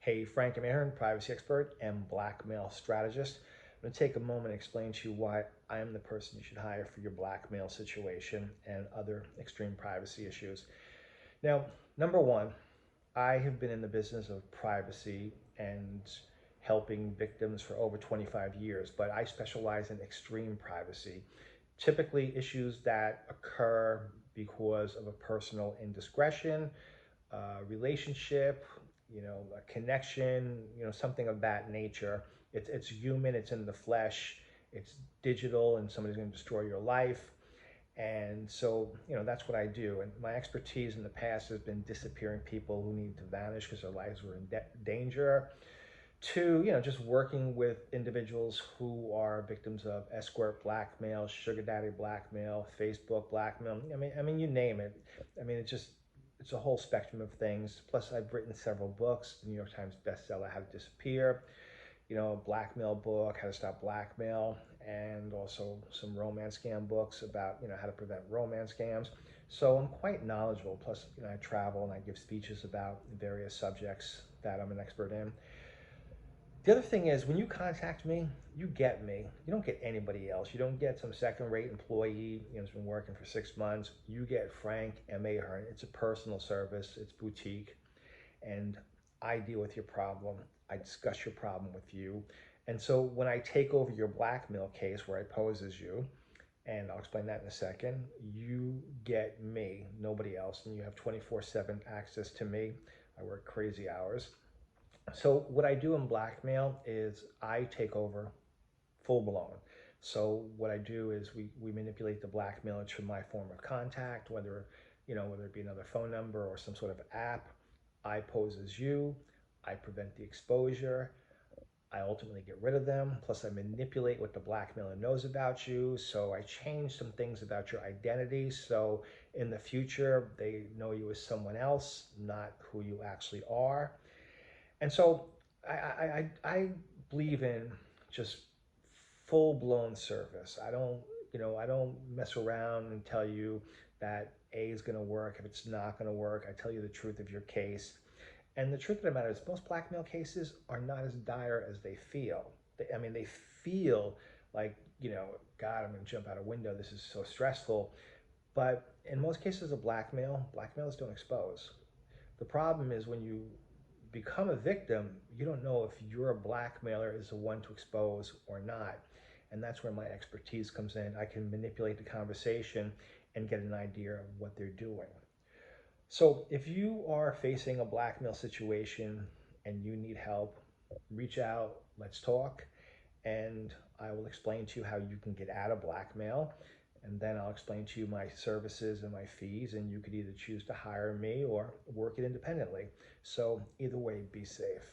Hey, Frank, I'm Ahearn, privacy expert and blackmail strategist. I'm going to take a moment and explain to you why I am the person you should hire for your blackmail situation and other extreme privacy issues. Now, number one, I have been in the business of privacy and helping victims for over 25 years, but I specialize in extreme privacy, typically issues that occur because of a personal indiscretion, relationship, a connection, something of that nature. It's human, it's in the flesh, it's digital, and somebody's going to destroy your life. And so, that's what I do. And my expertise in the past has been disappearing people who need to vanish because their lives were in danger, to, just working with individuals who are victims of escort blackmail, sugar daddy blackmail, Facebook blackmail. I mean, you name it. I mean, it's a whole spectrum of things. Plus, I've written several books, the New York Times bestseller, How to Disappear, a blackmail book, How to Stop Blackmail, and also some romance scam books about, how to prevent romance scams. So I'm quite knowledgeable. Plus, I travel and I give speeches about various subjects that I'm an expert in. The other thing is, when you contact me, you get me. You don't get anybody else. You don't get some second-rate employee, who's been working for 6 months. You get Frank M. Ahearn. It's a personal service. It's boutique. And I deal with your problem. I discuss your problem with you. And so when I take over your blackmail case where I pose as you, and I'll explain that in a second, you get me, nobody else. And you have 24/7 access to me. I work crazy hours. So what I do in blackmail is I take over full blown. So what I do is we manipulate the blackmailer to my form of contact, whether it be another phone number or some sort of app. I pose as you, I prevent the exposure, I ultimately get rid of them. Plus I manipulate what the blackmailer knows about you. So I change some things about your identity. So in the future, they know you as someone else, not who you actually are. And so I believe in just full-blown service. I don't mess around and tell you that A is going to work if it's not going to work. I tell you the truth of your case. And the truth of the matter is, most blackmail cases are not as dire as they feel. They feel like, God, I'm going to jump out a window. This is so stressful. But in most cases of blackmailers don't expose. The problem is when you become a victim, you don't know if your blackmailer is the one to expose or not. And that's where my expertise comes in. I can manipulate the conversation and get an idea of what they're doing. So if you are facing a blackmail situation and you need help, reach out, let's talk, and I will explain to you how you can get out of blackmail. And then I'll explain to you my services and my fees, and you could either choose to hire me or work it independently. So either way, be safe.